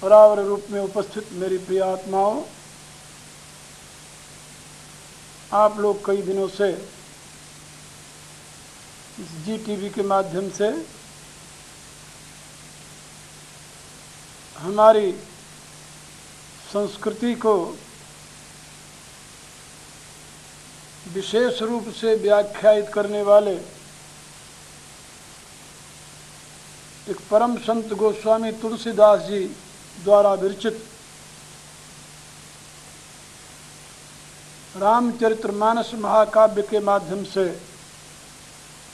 परावर रूप में उपस्थित मेरी प्रिय आत्माओं, आप लोग कई दिनों से इस GTV के माध्यम से हमारी संस्कृति को विशेष रूप से व्याख्यायित करने वाले एक परम संत गोस्वामी तुलसीदास जी द्वारा विरचित रामचरितमानस महाकाव्य के माध्यम से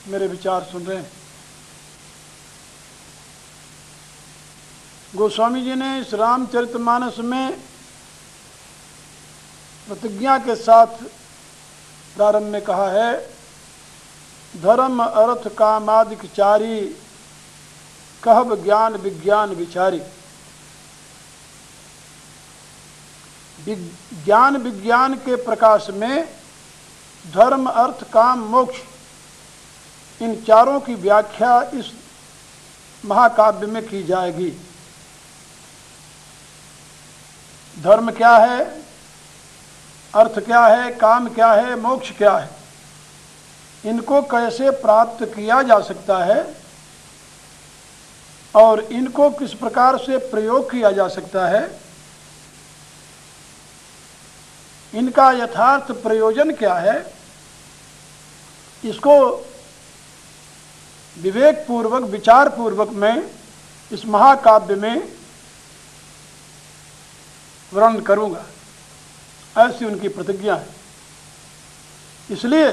मेरे विचार सुन रहे हैं। गोस्वामी जी ने इस रामचरितमानस में प्रतिज्ञा के साथ प्रारंभ में कहा है, धर्म अर्थ कामादिक चारी, कहब ज्ञान विज्ञान विचारी। ज्ञान विज्ञान के प्रकाश में धर्म अर्थ काम मोक्ष, इन चारों की व्याख्या इस महाकाव्य में की जाएगी। धर्म क्या है, अर्थ क्या है, काम क्या है, मोक्ष क्या है, इनको कैसे प्राप्त किया जा सकता है और इनको किस प्रकार से प्रयोग किया जा सकता है, इनका यथार्थ प्रयोजन क्या है, इसको विवेक पूर्वक विचार पूर्वक मैं इस महाकाव्य में वर्णन करूंगा, ऐसी उनकी प्रतिज्ञा है। इसलिए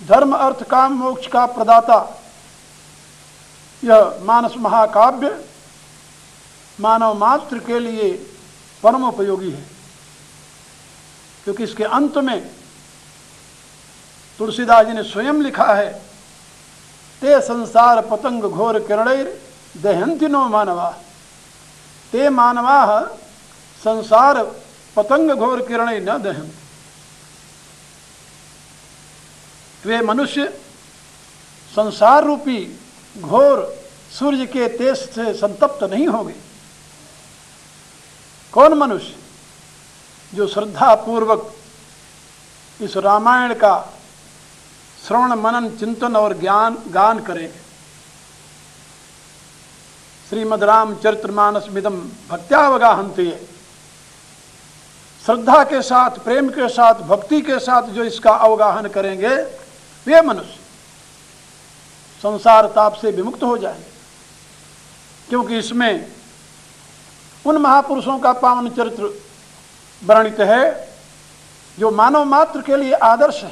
धर्म अर्थ काम मोक्ष का प्रदाता यह मानस महाकाव्य मानव मात्र के लिए परम उपयोगी है, क्योंकि इसके अंत में तुलसीदास जी ने स्वयं लिखा है, ते संसार पतंग घोर किरणैर दहन्ति नो मानवा। ते मानवा संसार पतंग घोर किरणैर न दहन्ति। वे मनुष्य संसार रूपी घोर सूर्य के तेज से संतप्त नहीं होंगे। कौन मनुष्य? जो श्रद्धा पूर्वक इस रामायण का श्रवण मनन चिंतन और ज्ञान गान करेंगे। श्रीमद् रामचरितमानस मिदम भक्त्यावगाहन्ति, श्रद्धा के साथ, प्रेम के साथ, भक्ति के साथ जो इसका अवगाहन करेंगे, वे मनुष्य संसार ताप से विमुक्त हो जाएंगे, क्योंकि इसमें उन महापुरुषों का पावन चरित्र वर्णित है जो मानव मात्र के लिए आदर्श है।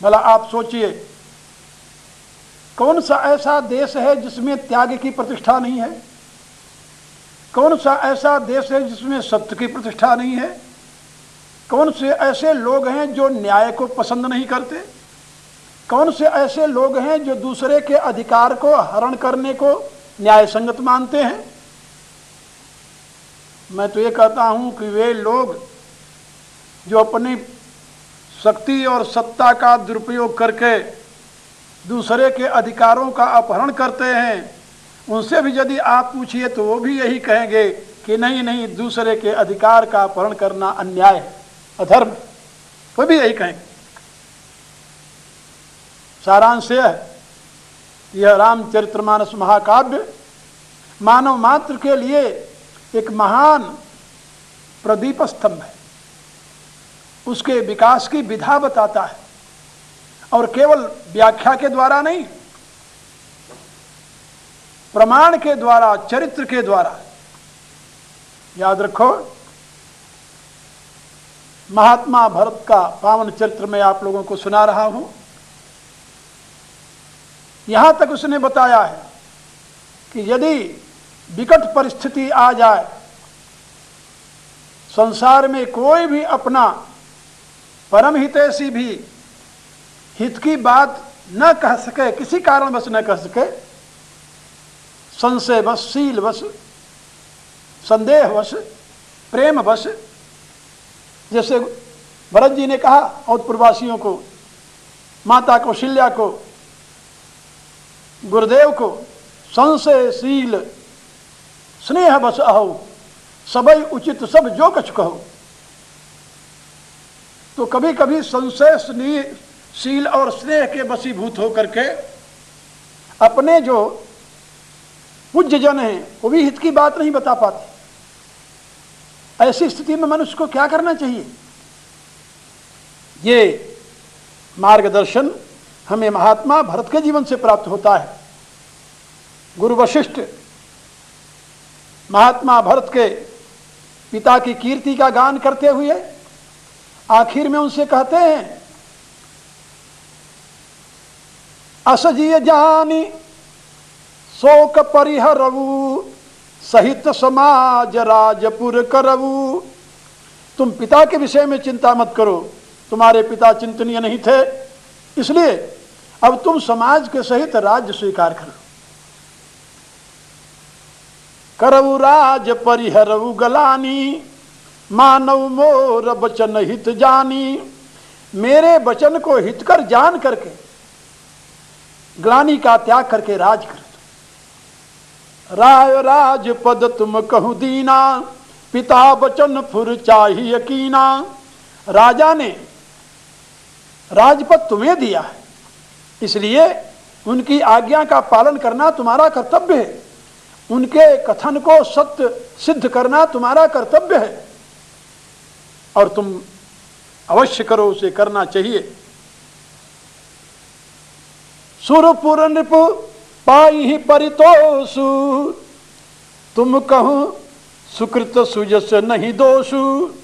भला आप सोचिए, कौन सा ऐसा देश है जिसमें त्याग की प्रतिष्ठा नहीं है? कौन सा ऐसा देश है जिसमें सत्य की प्रतिष्ठा नहीं है? कौन से ऐसे लोग हैं जो न्याय को पसंद नहीं करते? कौन से ऐसे लोग हैं जो दूसरे के अधिकार को हरण करने को न्याय संगत मानते हैं? मैं तो ये कहता हूं कि वे लोग जो अपनी शक्ति और सत्ता का दुरुपयोग करके दूसरे के अधिकारों का अपहरण करते हैं, उनसे भी यदि आप पूछिए तो वो भी यही कहेंगे कि नहीं नहीं, दूसरे के अधिकार का अपहरण करना अन्याय है, अधर्म है। वो भी यही कहेंगे। सारांश यह है, यह रामचरितमानस महाकाव्य मानव मात्र के लिए एक महान प्रदीप स्तंभ है। उसके विकास की विधा बताता है, और केवल व्याख्या के द्वारा नहीं, प्रमाण के द्वारा, चरित्र के द्वारा। याद रखो, महात्मा भरत का पावन चरित्र मैं आप लोगों को सुना रहा हूं। यहां तक उसने बताया है कि यदि विकट परिस्थिति आ जाए, संसार में कोई भी अपना परम हितैषी भी हित की बात न कह सके, किसी कारणवश न कह सके, संशयवश, शीलवश, संदेहवश, प्रेमवश, जैसे भरत जी ने कहा औतपुरवासियों को, माता कौशल्या को, गुरुदेव को, संशयशील, स्नेह बस अहो, सबई उचित सब जो कछ कहो। तो कभी कभी संशय शील और स्नेह के वशीभूत होकर के अपने जो पूज्य जन हैं वो भी हित की बात नहीं बता पाते। ऐसी स्थिति में मनुष्य को क्या करना चाहिए? ये मार्गदर्शन हमें महात्मा भरत के जीवन से प्राप्त होता है। गुरु वशिष्ठ महात्मा भरत के पिता की कीर्ति का गान करते हुए आखिर में उनसे कहते हैं, असजिय जानी शोक परिहरऊ, सहित समाज राजपुर करऊ। तुम पिता के विषय में चिंता मत करो, तुम्हारे पिता चिंतनीय नहीं थे, इसलिए अब तुम समाज के सहित राज्य स्वीकार करो। करऊ राज परिहरऊ गलानी, मानव मोर बचन हित जानी। मेरे वचन को हितकर जान करके ग्लानि का त्याग करके राज कर दो। राय राज पद तुम कहूं दीना, पिता वचन फुर चाहिए कीना। राजा ने राजपद तुम्हें दिया है, इसलिए उनकी आज्ञा का पालन करना तुम्हारा कर्तव्य है। उनके कथन को सत्य सिद्ध करना तुम्हारा कर्तव्य है और तुम अवश्य करो, उसे करना चाहिए। सुरपुर नृपु पाई ही परितोषु, तुम कहूं सुकृत सुजस नहीं दोषु।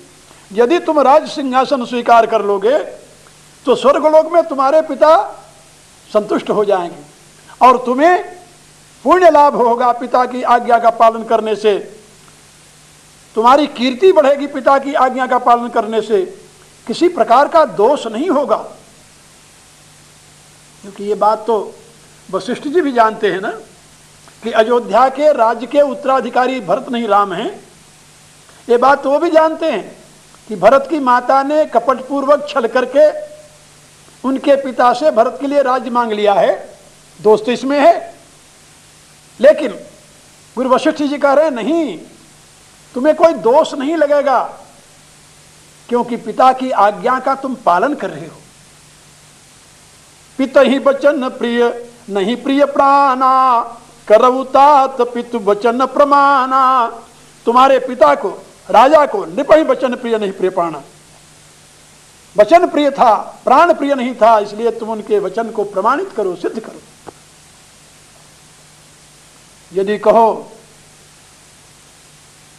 यदि तुम राज सिंहासन स्वीकार कर लोगे तो स्वर्गलोक में तुम्हारे पिता संतुष्ट हो जाएंगे और तुम्हें पुण्य लाभ होगा। पिता की आज्ञा का पालन करने से तुम्हारी कीर्ति बढ़ेगी, पिता की आज्ञा का पालन करने से किसी प्रकार का दोष नहीं होगा। क्योंकि ये बात तो वशिष्ठ जी भी जानते हैं ना कि अयोध्या के राज्य के उत्तराधिकारी भरत नहीं राम हैं। ये बात तो वो भी जानते हैं कि भरत की माता ने कपटपूर्वक छल करके उनके पिता से भरत के लिए राज्य मांग लिया है, दोस्त इसमें है। लेकिन गुरु वशिष्ठ जी कह रहे हैं नहीं, तुम्हें कोई दोष नहीं लगेगा क्योंकि पिता की आज्ञा का तुम पालन कर रहे हो। पिता ही वचन प्रिय नहीं प्रिय प्राणा, करऊ तात पितु वचन प्रमाणा। तुम्हारे पिता को, राजा को नृप ही वचन प्रिय नहीं प्रिय प्राणा। वचन प्रिय था, प्राण प्रिय नहीं था, इसलिए तुम उनके वचन को प्रमाणित करो, सिद्ध करो। यदि कहो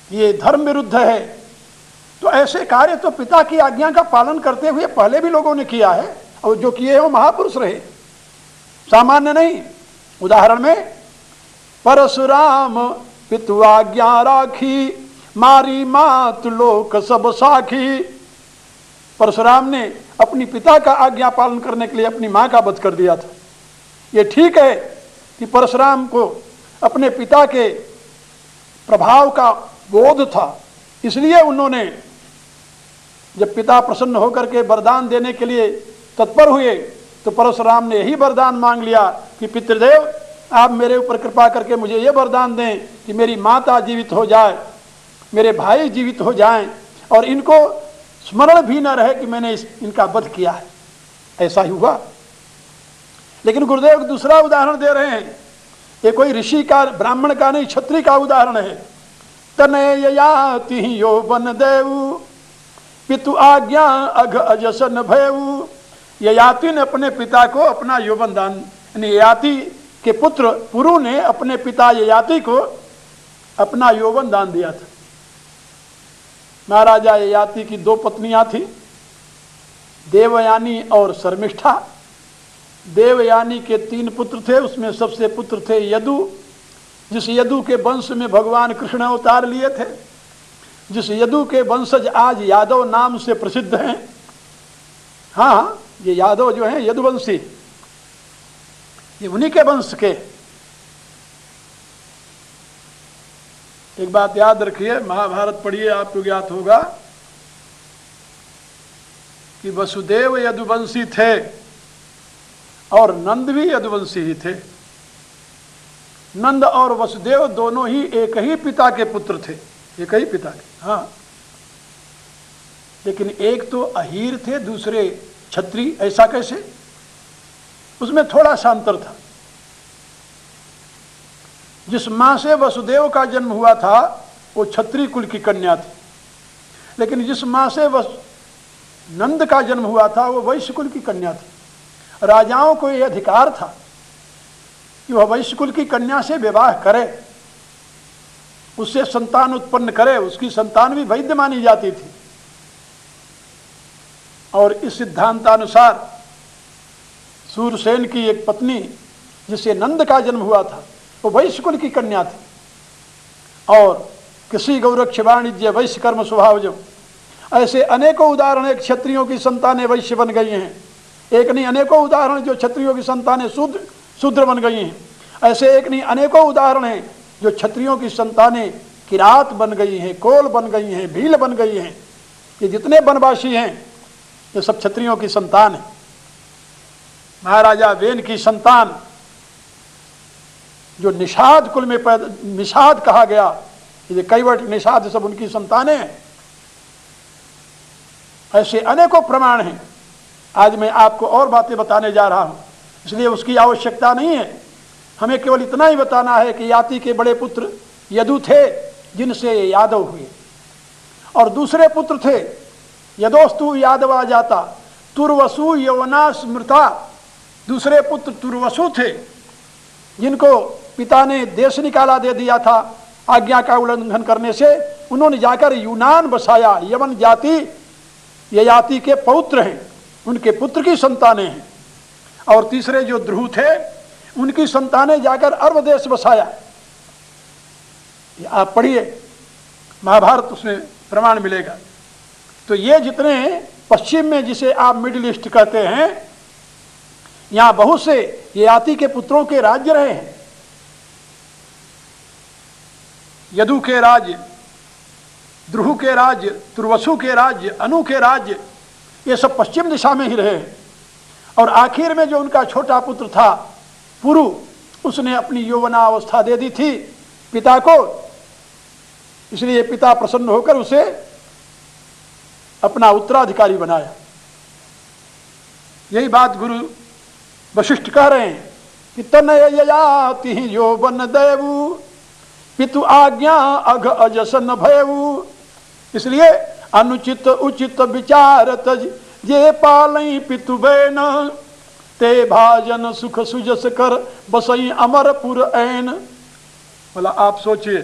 ये धर्म विरुद्ध है तो ऐसे कार्य तो पिता की आज्ञा का पालन करते हुए पहले भी लोगों ने किया है और जो किए वो महापुरुष रहे, सामान्य नहीं। उदाहरण में परशुराम पितु आज्ञा राखी, मारी मात लोक सब साखी। परशुराम ने अपनी पिता का आज्ञा पालन करने के लिए अपनी मां का वध कर दिया था। ये ठीक है कि परशुराम को अपने पिता के प्रभाव का बोध था, इसलिए उन्होंने जब पिता प्रसन्न होकर के वरदान देने के लिए तत्पर हुए तो परशुराम ने यही वरदान मांग लिया कि पितृदेव आप मेरे ऊपर कृपा करके मुझे ये वरदान दें कि मेरी माता जीवित हो जाए, मेरे भाई जीवित हो जाएं और इनको स्मरण भी न रहे कि मैंने इनका वध किया है। ऐसा ही हुआ। लेकिन गुरुदेव दूसरा उदाहरण दे रहे हैं, ये कोई ऋषि का, ब्राह्मण का नहीं, क्षत्रिय का उदाहरण है। तनय याति यौवन देव, पितु आज्ञा अघ अजसन भयऊ। ययाति ने अपने पिता को अपना यौवन दान, यानी ययाति के पुत्र पुरु ने अपने पिता ययाति को अपना यौवन दान दिया था। महाराजा ययाति की दो पत्नियां थी, देवयानी और शर्मिष्ठा। देवयानी के 3 पुत्र थे, उसमें सबसे पुत्र थे यदु, जिस यदु के वंश में भगवान कृष्ण अवतार लिए थे, जिस यदु के वंशज आज यादव नाम से प्रसिद्ध हैं। हाँ, ये यादव जो हैं यदुवंशी, ये उन्हीं के वंश के। एक बात याद रखिए, महाभारत पढ़िए, आपको ज्ञात होगा कि वसुदेव यदुवंशी थे और नंद भी यदुवंशी ही थे। नंद और वसुदेव दोनों ही एक ही पिता के पुत्र थे, एक ही पिता के। हाँ, लेकिन एक तो अहीर थे, दूसरे क्षत्रिय। ऐसा कैसे? उसमें थोड़ा सा अंतर था। जिस मां से वसुदेव का जन्म हुआ था वो क्षत्रिय कुल की कन्या थी, लेकिन जिस मां से नंद का जन्म हुआ था वो वैश्य कुल की कन्या थी। राजाओं को यह अधिकार था कि वह वैश्य कुल की कन्या से विवाह करे, उससे संतान उत्पन्न करे, उसकी संतान भी वैध मानी जाती थी। और इस सिद्धांतानुसार सूरसेन की एक पत्नी जिसे नंद का जन्म हुआ था वो वैश्य कुल की कन्या थी। और किसी गौरक्ष वाणिज्य वैश्य कर्म स्वभावजम, ऐसे अनेकों उदाहरण एक क्षत्रियों की संतानें वैश्य बन गई हैं। एक नहीं अनेकों उदाहरण जो क्षत्रियों की संतानें शूद्र बन गई हैं। ऐसे एक नहीं अनेकों उदाहरण हैं जो क्षत्रियों की संतानें किरात बन गई हैं, कोल बन गई हैं, भील बन गई हैं। ये जितने वनवासी हैं ये सब क्षत्रियों की संतान है। महाराजा वेन की संतान जो निषाद कुल में निषाद कहा गया, ये कैवट निषाद सब उनकी संतानें हैं। ऐसे अनेकों प्रमाण हैं। आज मैं आपको और बातें बताने जा रहा हूं, इसलिए उसकी आवश्यकता नहीं है। हमें केवल इतना ही बताना है कि याति के बड़े पुत्र यदु थे जिनसे यादव हुए, और दूसरे पुत्र थे यदोस्तु यादवा जाता तुर्वसु यवना स्मृता। दूसरे पुत्र तुर्वसु थे जिनको पिता ने देश निकाला दे दिया था आज्ञा का उल्लंघन करने से। उन्होंने जाकर यूनान बसाया। यवन जाति ययाति के पौत्र हैं, उनके पुत्र की संतानें हैं। और तीसरे जो ध्रुव थे उनकी संतानें जाकर अरब देश बसाया। आप पढ़िए महाभारत, उसमें प्रमाण मिलेगा। तो ये जितने पश्चिम में जिसे आप मिडिल ईस्ट कहते हैं, यहां बहुत से ययाति के पुत्रों के राज्य रहे हैं। यदु के राज्य, ध्रुव के राज्य, तुर्वसु के राज्य, अनु के राज्य, ये सब पश्चिम दिशा में ही रहे हैं। और आखिर में जो उनका छोटा पुत्र था पुरु, उसने अपनी यौवनावस्था दे दी थी पिता को, इसलिए पिता प्रसन्न होकर उसे अपना उत्तराधिकारी बनाया। यही बात गुरु वशिष्ठ कह रहे हैं कि तनय ययाति यौवन देवु पितु आज्ञा अघ अजसन भयऊ। इसलिए अनुचित उचित विचार तज जे पालई पितु बैन ते भाजन सुख सुजस कर बसई अमरपुर ऐन। बोला आप सोचिए,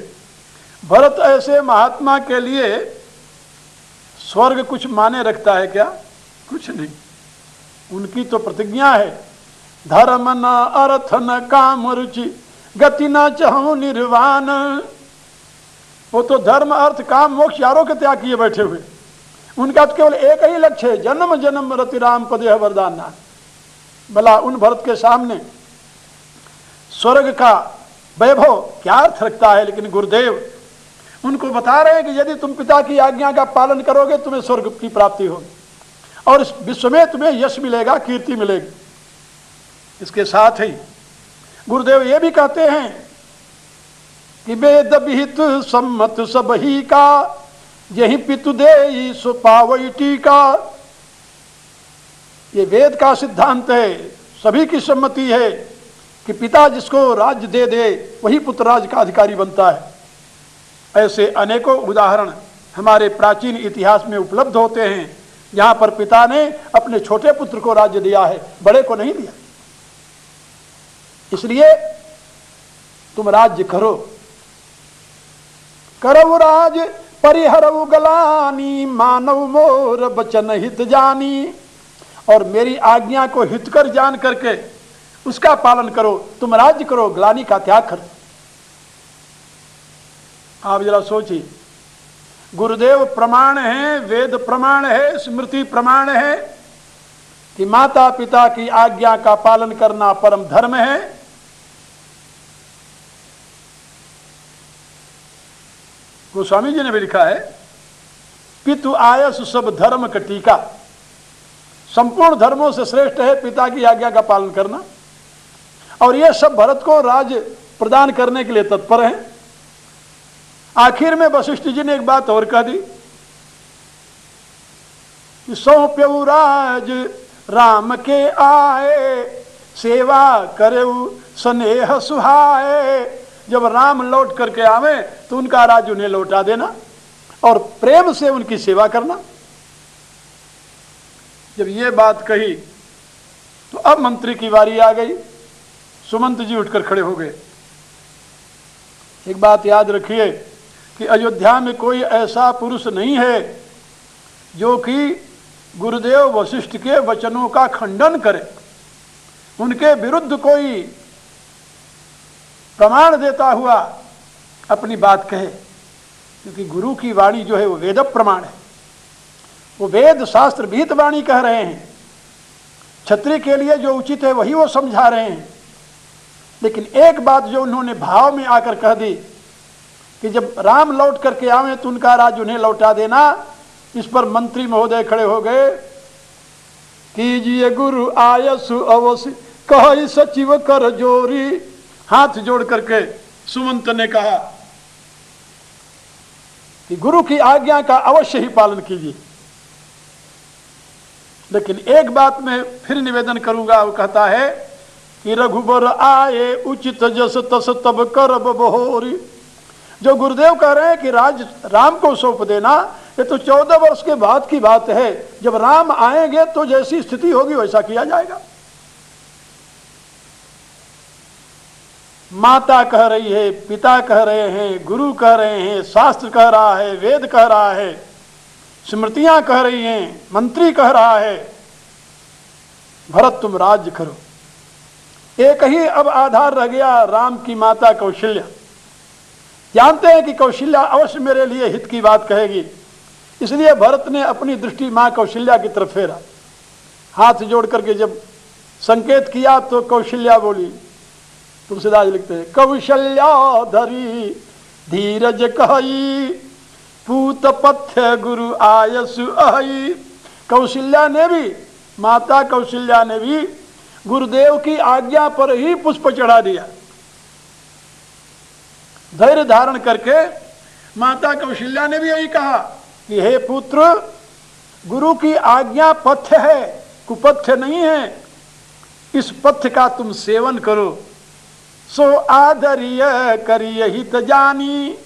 भरत ऐसे महात्मा के लिए स्वर्ग कुछ माने रखता है क्या? कुछ नहीं। उनकी तो प्रतिज्ञा है धर्म न अर्थ न काम रुचि गति न चाहूं निर्वाण। वो तो धर्म अर्थ काम मोक्ष चारों के त्याग किए बैठे हुए। उनका तो केवल एक ही लक्ष्य है, जन्म जन्म रति राम पदे वरदान। भला उन भरत के सामने स्वर्ग का वैभव क्या अर्थ रखता है? लेकिन गुरुदेव उनको बता रहे हैं कि यदि तुम पिता की आज्ञा का पालन करोगे तुम्हें स्वर्ग की प्राप्ति होगी और इस विश्व में तुम्हें यश मिलेगा, कीर्ति मिलेगी। इसके साथ ही गुरुदेव ये भी कहते हैं कि वेद विहित सम्मत सब ही का यही पितु दे सो पावई टीका। ये वेद का सिद्धांत है, सभी की सम्मति है कि पिता जिसको राज्य दे दे वही पुत्र राज का अधिकारी बनता है। ऐसे अनेकों उदाहरण हमारे प्राचीन इतिहास में उपलब्ध होते हैं जहां पर पिता ने अपने छोटे पुत्र को राज्य दिया है, बड़े को नहीं दिया। इसलिए तुम राज्य करो, करऊ राज परिहरऊ गलानी मानव मोर बचन हित जानी। और मेरी आज्ञा को हितकर जान करके उसका पालन करो। तुम राज्य करो, ग्लानि का त्याग करो। आप जरा सोचिए, गुरुदेव प्रमाण है, वेद प्रमाण है, स्मृति प्रमाण है कि माता पिता की आज्ञा का पालन करना परम धर्म है। गोस्वामी जी ने भी लिखा है पितु आयस सब धर्म का टीका। संपूर्ण धर्मों से श्रेष्ठ है पिता की आज्ञा का पालन करना। और यह सब भरत को राज प्रदान करने के लिए तत्पर हैं। आखिर में वशिष्ठ जी ने एक बात और कह दी कि सौंप्यऊ राज राम के आए, सेवा करेऊ स्नेह सुहाए। जब राम लौट करके आवे तो उनका राज उन्हें लौटा देना और प्रेम से उनकी सेवा करना। जब ये बात कही तो अब मंत्री की बारी आ गई। सुमंत जी उठकर खड़े हो गए। एक बात याद रखिए कि अयोध्या में कोई ऐसा पुरुष नहीं है जो कि गुरुदेव वशिष्ठ के वचनों का खंडन करे, उनके विरुद्ध कोई प्रमाण देता हुआ अपनी बात कहे, क्योंकि गुरु की वाणी जो है वो वेद प्रमाण है, वो वेद शास्त्र भीत वाणी कह रहे हैं। क्षत्रिय के लिए जो उचित है वही वो समझा रहे हैं। लेकिन एक बात जो उन्होंने भाव में आकर कह दी कि जब राम लौट करके आवे तो उनका राज उन्हें लौटा देना, इस पर मंत्री महोदय खड़े हो गए। कीजिए गुरु आयसु अवश्य कह सचिव कर जोरी। हाथ जोड़ करके सुमंत ने कहा कि गुरु की आज्ञा का अवश्य ही पालन कीजिए। लेकिन एक बात मैं फिर निवेदन करूंगा, वो कहता है कि रघुबर आए उचित जस तस तब करब बहोरी। जो गुरुदेव कह रहे हैं कि राज राम को सौंप देना, ये तो 14 वर्ष के बाद की बात है। जब राम आएंगे तो जैसी स्थिति होगी वैसा किया जाएगा। माता कह रही है, पिता कह रहे हैं, गुरु कह रहे हैं, शास्त्र कह रहा है, वेद कह रहा है, स्मृतियां कह रही हैं, मंत्री कह रहा है, भरत तुम राज्य करो। एक ही अब आधार रह गया, राम की माता कौशल्या। जानते हैं कि कौशल्या अवश्य मेरे लिए हित की बात कहेगी, इसलिए भरत ने अपनी दृष्टि मां कौशल्या की तरफ फेरा। हाथ जोड़ करके जब संकेत किया तो कौशल्या बोली। तुलसीदास लिखते हैं, कौशल्या धरी धीरज कही पूत पथ्य गुरु आयसु अहि। कौशल्या ने भी, माता कौशल्या ने भी गुरुदेव की आज्ञा पर ही पुष्प चढ़ा दिया। धैर्य धारण करके माता कौशल्या ने भी यही कहा कि हे पुत्र, गुरु की आज्ञा पथ्य है, कुपथ्य नहीं है। इस पथ्य का तुम सेवन करो। सो आदर्य करिय हित जानी।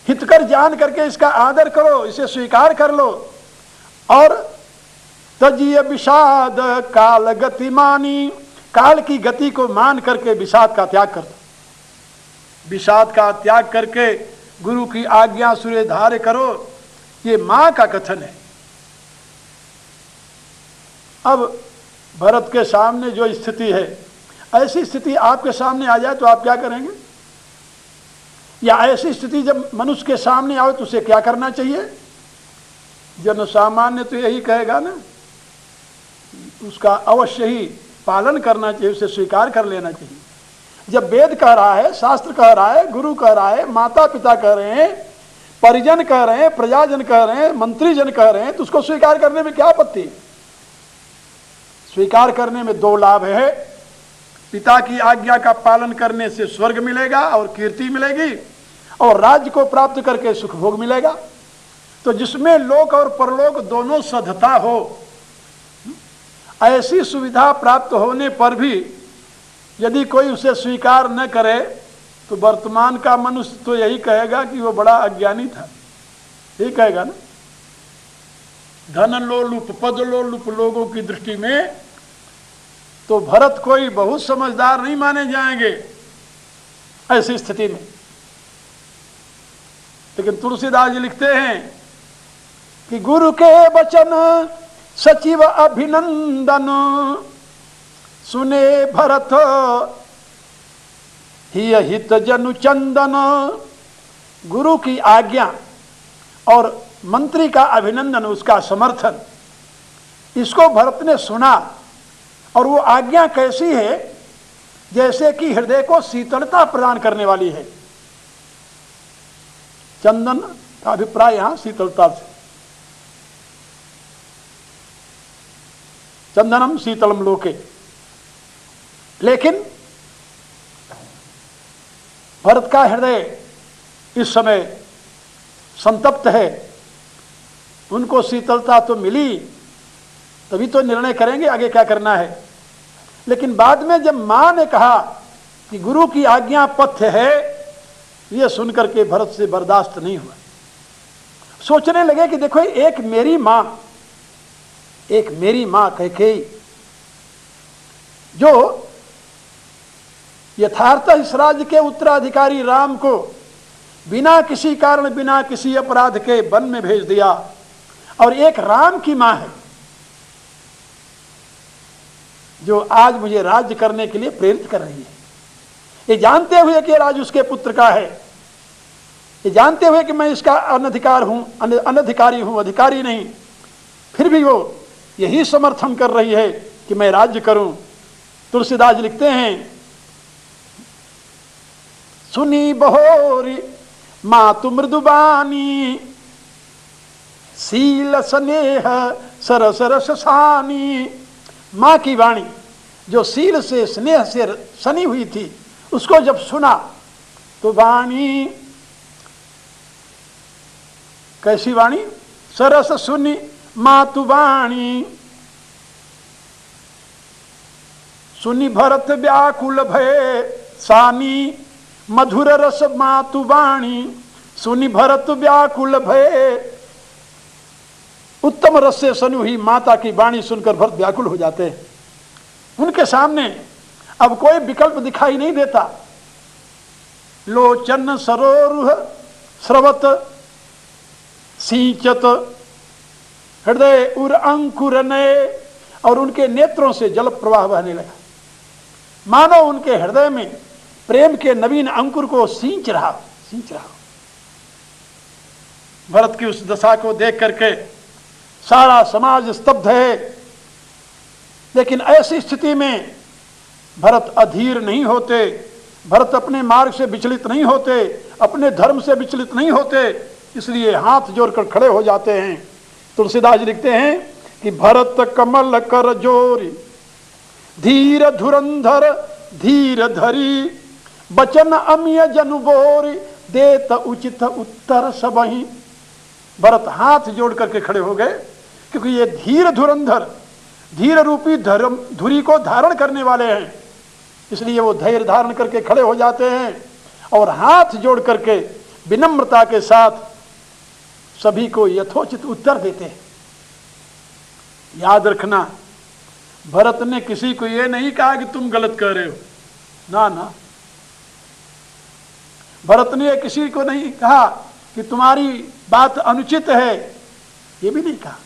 हितकर जान करके इसका आदर करो, इसे स्वीकार कर लो। और तजिय विषाद काल गति मानी। काल की गति को मान करके विषाद का त्याग कर दो। विषाद का त्याग करके गुरु की आज्ञा सूर्य धार्य करो। ये मां का कथन है। अब भरत के सामने जो स्थिति है, ऐसी स्थिति आपके सामने आ जाए तो आप क्या करेंगे? या ऐसी स्थिति जब मनुष्य के सामने आए तो उसे क्या करना चाहिए? जन सामान्य तो यही कहेगा ना, उसका अवश्य ही पालन करना चाहिए, उसे स्वीकार कर लेना चाहिए। जब वेद कह रहा है, शास्त्र कह रहा है, गुरु कह रहा है, माता पिता कह रहे हैं, परिजन कह रहे हैं, प्रजाजन कह रहे हैं, मंत्रीजन कह रहे हैं, तो उसको स्वीकार करने में क्या आपत्ति है? स्वीकार करने में दो लाभ है। पिता की आज्ञा का पालन करने से स्वर्ग मिलेगा और कीर्ति मिलेगी, और राज्य को प्राप्त करके सुख भोग मिलेगा। तो जिसमें लोक और परलोक दोनों सधता हो, ऐसी सुविधा प्राप्त होने पर भी यदि कोई उसे स्वीकार न करे तो वर्तमान का मनुष्य तो यही कहेगा कि वो बड़ा अज्ञानी था, यही कहेगा ना। धन लोलुप पद लोलुप लोगों की दृष्टि में तो भरत कोई बहुत समझदार नहीं माने जाएंगे ऐसी स्थिति में। लेकिन तुलसीदास जी लिखते हैं कि गुरु के वचन सचिव अभिनंदन सुने भरत ही हित जनु चंदन। गुरु की आज्ञा और मंत्री का अभिनंदन, उसका समर्थन, इसको भरत ने सुना। और वो आज्ञा कैसी है? जैसे कि हृदय को शीतलता प्रदान करने वाली है। चंदन का अभिप्राय यहां शीतलता से, चंदनम शीतलम लोके। लेकिन भरत का हृदय इस समय संतप्त है, उनको शीतलता तो मिली, तभी तो निर्णय करेंगे आगे क्या करना है। लेकिन बाद में जब मां ने कहा कि गुरु की आज्ञा पथ्य है, यह सुनकर के भरत से बर्दाश्त नहीं हुआ। सोचने लगे कि देखो एक मेरी मां कैकेयी जो यथार्थ इस राज्य के उत्तराधिकारी राम को बिना किसी कारण, बिना किसी अपराध के वन में भेज दिया, और एक राम की मां है जो आज मुझे राज्य करने के लिए प्रेरित कर रही है। ये जानते हुए कि राज्य उसके पुत्र का है, ये जानते हुए कि मैं इसका अनधिकारी हूं, अधिकारी नहीं, फिर भी वो यही समर्थन कर रही है कि मैं राज्य करूं। तुलसीदास लिखते हैं, सुनी बहोरी मातु मृदुबानी, शील स्नेह सरस रस सानी। मां की वाणी जो शील से स्नेह से सनी हुई थी, उसको जब सुना तो वाणी कैसी वाणी, सरस सुनी मातु वाणी। सुनी भरत व्याकुल भय सानी, मधुर रस मातु वाणी। सुनी भरत व्याकुल भय, उत्तम रस से सनी हुई माता की वाणी सुनकर भरत व्याकुल हो जाते हैं। उनके सामने अब कोई विकल्प दिखाई नहीं देता। लोचन सरोरुह स्रवत सिंचत हृदय उर अंकुर नए, और उनके नेत्रों से जल प्रवाह बहने लगा, मानो उनके हृदय में प्रेम के नवीन अंकुर को सींच रहा। भरत की उस दशा को देख करके सारा समाज स्तब्ध है। लेकिन ऐसी स्थिति में भरत अधीर नहीं होते, भरत अपने मार्ग से विचलित नहीं होते, अपने धर्म से विचलित नहीं होते, इसलिए हाथ जोड़कर खड़े हो जाते हैं। तुलसीदास लिखते हैं कि भरत कमल कर जोरी, धीर धुरंधर धीर धरी, बचन अमिय जनु बोरी, देत उचित उत्तर सबही। भरत हाथ जोड़ करके खड़े हो गए, क्योंकि ये धीर धुरंधर, धीर रूपी धर्म धुरी को धारण करने वाले हैं, इसलिए वो धैर्य धारण करके खड़े हो जाते हैं और हाथ जोड़ करके विनम्रता के साथ सभी को यथोचित उत्तर देते हैं। याद रखना, भरत ने किसी को ये नहीं कहा कि तुम गलत कह रहे हो, ना, भरत ने किसी को नहीं कहा कि तुम्हारी बात अनुचित है, ये भी नहीं कहा।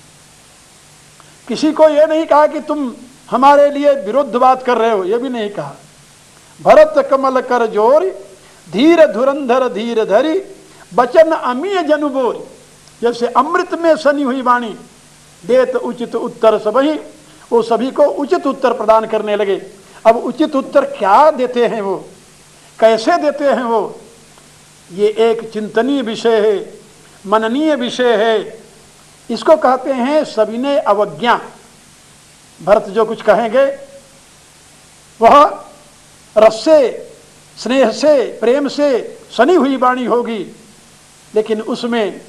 किसी को ये नहीं कहा कि तुम हमारे लिए विरुद्ध बात कर रहे हो, ये भी नहीं कहा। भरत कमल कर जोरी, धीर धुरंधर धीर धरी, बचन अमीय जनु बोरी। जैसे अमृत में सनी हुई वाणी, देत उचित उत्तर सबही, वो सभी को उचित उत्तर प्रदान करने लगे। अब उचित उत्तर क्या देते हैं वो, कैसे देते हैं वो, ये एक चिंतनीय विषय है, मननीय विषय है। इसको कहते हैं सविनय अवज्ञा। भरत जो कुछ कहेंगे वह रस से, स्नेह से, प्रेम से सनी हुई वाणी होगी, लेकिन उसमें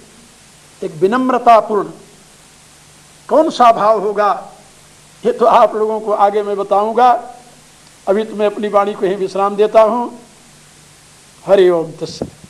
एक विनम्रतापूर्ण कौन सा भाव होगा, ये तो आप लोगों को आगे मैं बताऊंगा। अभी तो मैं अपनी वाणी को ही विश्राम देता हूं। हरि ओम तस्सत्।